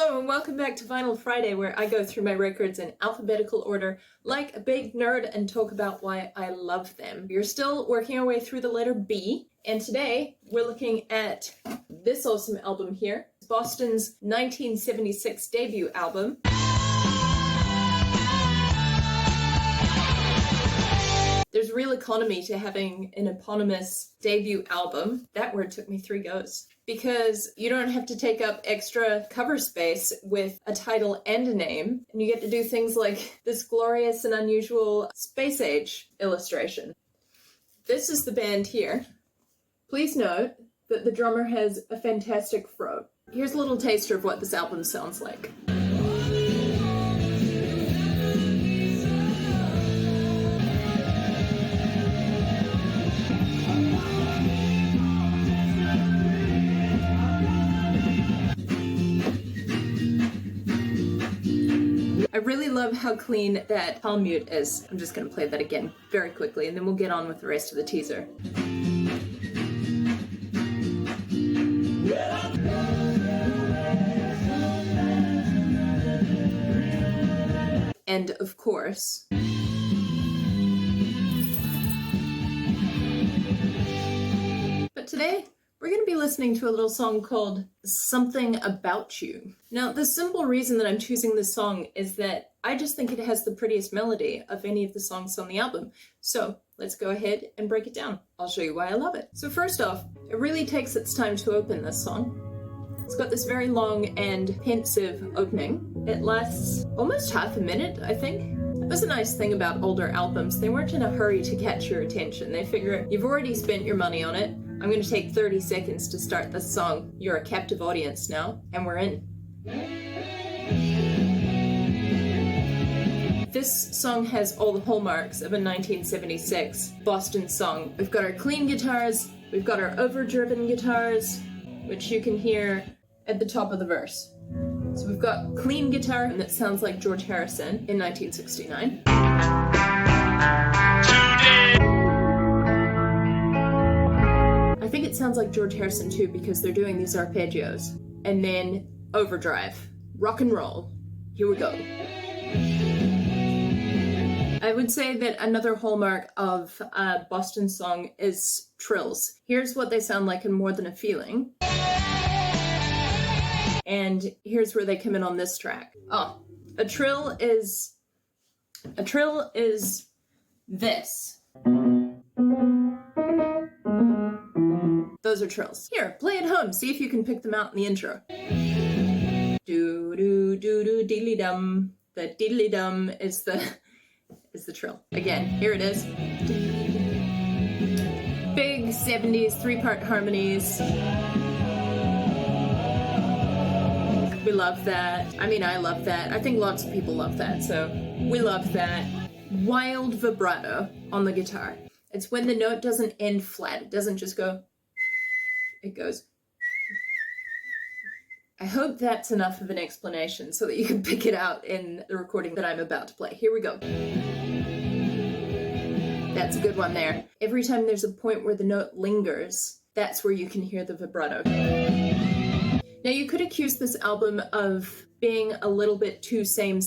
Hello and welcome back to Vinyl Friday, where I go through my records in alphabetical order like a big nerd and talk about why I love them. We're still working our way through the letter B, and today we're looking at this awesome album here, Boston's 1976 debut album. There's real economy to having an eponymous debut album. That word took me 3 goes. Because you don't have to take up extra cover space with a title and a name, and you get to do things like this glorious and unusual space age illustration. This is the band here. Please note that the drummer has a fantastic throat. Here's a little taster of what this album sounds like. I really love how clean that palm mute is. I'm just going to play that again very quickly, and then we'll get on with the rest of the teaser. And of course, but today, we're going to be listening to a little song called Something About You. Now, the simple reason that I'm choosing this song is that I just think it has the prettiest melody of any of the songs on the album. So let's go ahead and break it down. I'll show you why I love it. So first off, it really takes its time to open this song. It's got this very long and pensive opening. It lasts almost half a minute, I think. That was a nice thing about older albums. They weren't in a hurry to catch your attention. They figure you've already spent your money on it. I'm going to take 30 seconds to start this song. You're a captive audience now, and we're in. This song has all the hallmarks of a 1976 Boston song. We've got our clean guitars, we've got our overdriven guitars, which you can hear at the top of the verse. So we've got clean guitar, and that sounds like George Harrison in 1969. I think it sounds like George Harrison too, because they're doing these arpeggios. And then overdrive. Rock and roll. Here we go. I would say that another hallmark of a Boston song is trills. Here's what they sound like in More Than a Feeling. And here's where they come in on this track. Oh, a trill is this. Those are trills. Here, play at home. See if you can pick them out in the intro. Do do do do diddly dum. The diddly dum is the trill. Again, here it is. Big 70s 3-part harmonies. We love that. I mean, I love that. I think lots of people love that, so we love that. Wild vibrato on the guitar. It's when the note doesn't end flat. It doesn't just go. It goes. I hope that's enough of an explanation so that you can pick it out in the recording that I'm about to play. Here we go. That's a good one there. Every time there's a point where the note lingers, that's where you can hear the vibrato. Now, you could accuse this album of being a little bit too same,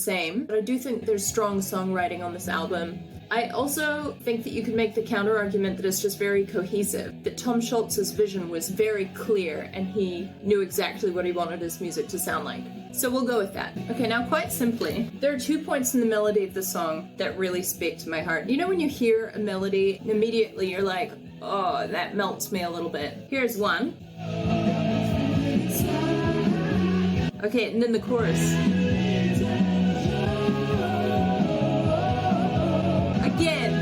but I do think there's strong songwriting on this album. I also think that you could make the counter-argument that it's just very cohesive, that Tom Schultz's vision was very clear and he knew exactly what he wanted his music to sound like. So we'll go with that. Okay, now quite simply, there are 2 points in the melody of the song that really speak to my heart. You know when you hear a melody, immediately you're like, oh, that melts me a little bit. Here's one. Okay, and then the chorus. Again.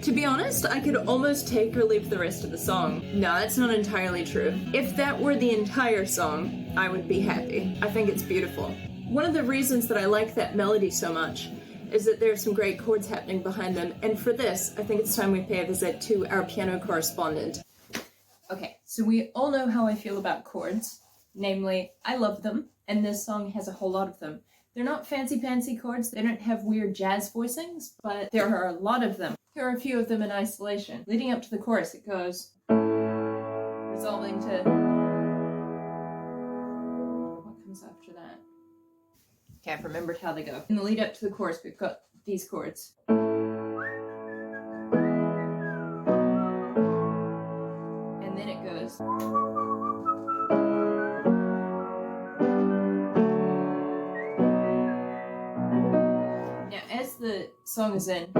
To be honest, I could almost take or leave the rest of the song. No, that's not entirely true. If that were the entire song, I would be happy. I think it's beautiful. One of the reasons that I like that melody so much is that there's some great chords happening behind them, and for this, I think it's time we pay a visit to our piano correspondent. Okay, so we all know how I feel about chords. Namely, I love them, and this song has a whole lot of them. They're not fancy-pantsy chords, they don't have weird jazz voicings, but there are a lot of them. Here are a few of them in isolation. Leading up to the chorus, it goes, resolving to Okay, I've remembered how they go. In the lead up to the chorus, we've got these chords. And then it goes. Now, as the song is in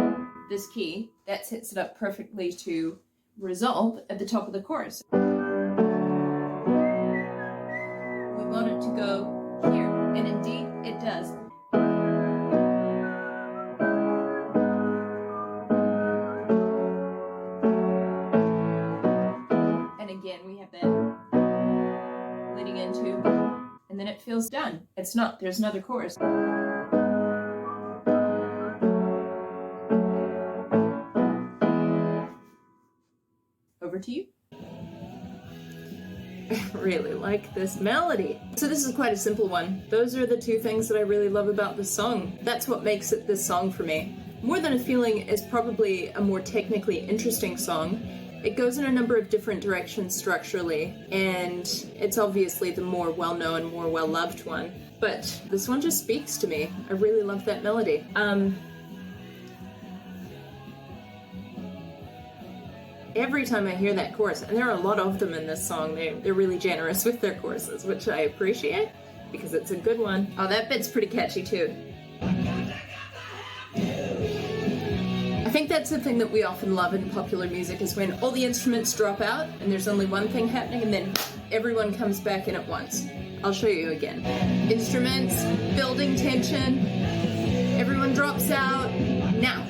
this key, that sets it up perfectly to resolve at the top of the chorus. We want it to go here, and indeed it does. And again, we have that leading into, and then it feels done. It's not, there's another chorus. Over to you. I really like this melody. So this is quite a simple one. Those are the two things that I really love about this song. That's what makes it this song for me. More Than a Feeling is probably a more technically interesting song. It goes in a number of different directions structurally, and it's obviously the more well-known, more well-loved one. But this one just speaks to me. I really love that melody. Every time I hear that chorus, and there are a lot of them in this song, they're really generous with their choruses, which I appreciate, because it's a good one. Oh, that bit's pretty catchy too. I think that's the thing that we often love in popular music, is when all the instruments drop out, and there's only one thing happening, and then everyone comes back in at once. I'll show you again. Instruments, building tension, everyone drops out, now,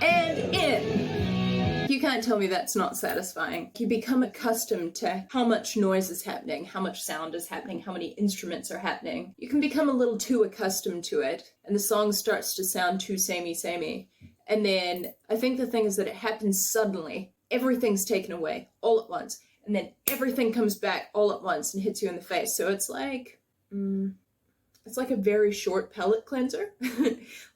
and in. You can't tell me that's not satisfying. You become accustomed to how much noise is happening, how much sound is happening, how many instruments are happening. You can become a little too accustomed to it, and the song starts to sound too samey. And then I think the thing is that it happens suddenly. Everything's taken away all at once, and then everything comes back all at once and hits you in the face. So it's like, it's like a very short palate cleanser.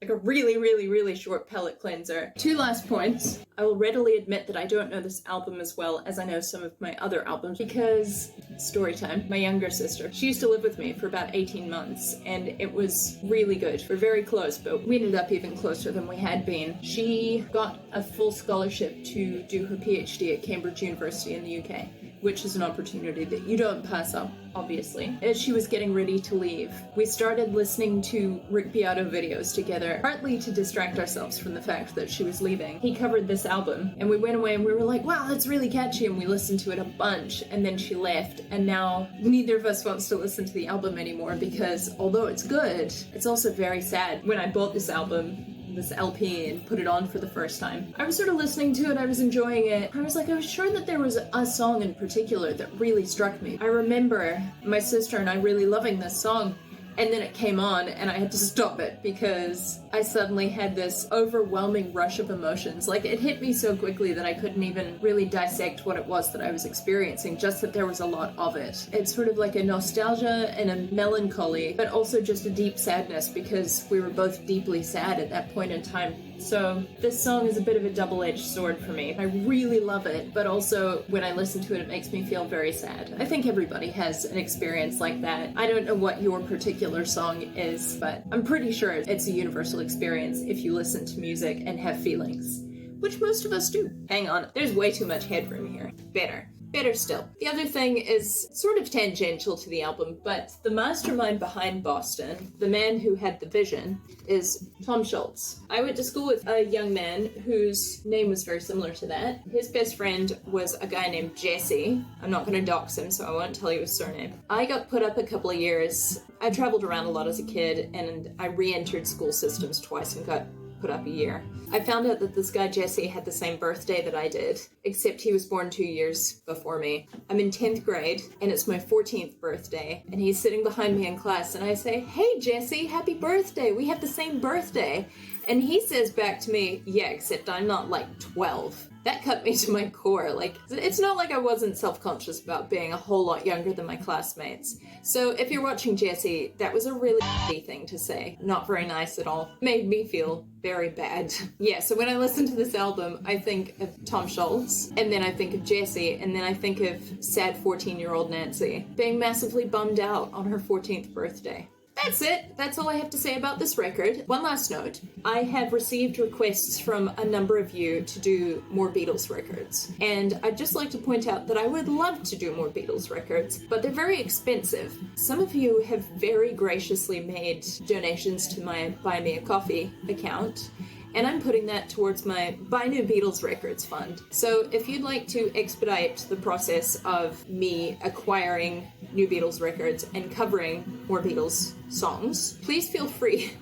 Like a really short palate cleanser. Two last points. I will readily admit that I don't know this album as well as I know some of my other albums, because, story time, my younger sister, she used to live with me for about 18 months, and it was really good. We're very close, but we ended up even closer than we had been. She got a full scholarship to do her PhD at Cambridge University in the UK, which is an opportunity that you don't pass up, obviously. As she was getting ready to leave, we started listening to Rick Beato videos together, partly to distract ourselves from the fact that she was leaving. He covered this album, and we went away and we were like, wow, that's really catchy, and we listened to it a bunch, and then she left, and now neither of us wants to listen to the album anymore, because although it's good, it's also very sad. When I bought this album, this LP, and put it on for the first time, I was sort of listening to it, I was enjoying it. I was sure that there was a song in particular that really struck me. I remember my sister and I really loving this song, and then it came on and I had to stop it because I suddenly had this overwhelming rush of emotions. Like, it hit me so quickly that I couldn't even really dissect what it was that I was experiencing, just that there was a lot of it. It's sort of like a nostalgia and a melancholy, but also just a deep sadness, because we were both deeply sad at that point in time. So this song is a bit of a double-edged sword for me. I really love it, but also when I listen to it, it makes me feel very sad. I think everybody has an experience like that. I don't know what your particular song is, but I'm pretty sure it's a universal experience if you listen to music and have feelings, which most of us do. Hang on, there's way too much headroom here. Better still. The other thing is sort of tangential to the album, but the mastermind behind Boston, the man who had the vision, is Tom Schultz. I went to school with a young man whose name was very similar to that. His best friend was a guy named Jesse. I'm not going to dox him, so I won't tell you his surname. I got put up a couple of years. I traveled around a lot as a kid, and I re-entered school systems twice and got put up a year. I found out that this guy Jesse had the same birthday that I did, except he was born 2 years before me. I'm in 10th grade, and it's my 14th birthday, and he's sitting behind me in class, and I say, "Hey Jesse, happy birthday, we have the same birthday." And he says back to me, "Yeah, except I'm not like 12. That cut me to my core. Like, it's not like I wasn't self-conscious about being a whole lot younger than my classmates. So if you're watching Jesse, that was a really thing to say. Not very nice at all. Made me feel very bad. Yeah, so when I listen to this album, I think of Tom Schultz, and then I think of Jesse, and then I think of sad 14-year-old Nancy being massively bummed out on her 14th birthday. that's it. That's all I have to say about this record. One last note. I have received requests from a number of you to do more Beatles records. And I'd just like to point out that I would love to do more Beatles records, but they're very expensive. Some of you have very graciously made donations to my Buy Me a Coffee account, and I'm putting that towards my Buy New Beatles Records fund. So if you'd like to expedite the process of me acquiring new Beatles records and covering more Beatles songs, please feel free.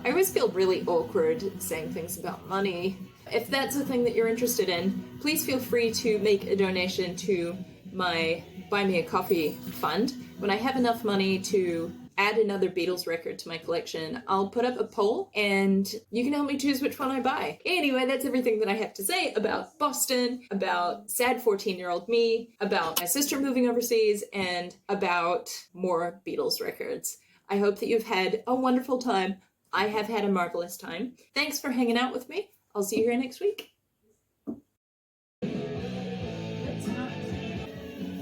I always feel really awkward saying things about money. If that's a thing that you're interested in, please feel free to make a donation to my Buy Me a Coffee fund. When I have enough money to add another Beatles record to my collection, I'll put up a poll and you can help me choose which one I buy. Anyway, that's everything that I have to say about Boston, about sad 14-year-old me, about my sister moving overseas, and about more Beatles records. I hope that you've had a wonderful time. I have had a marvelous time. Thanks for hanging out with me. I'll see you here next week.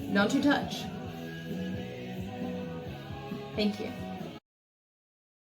Not to touch. Thank you.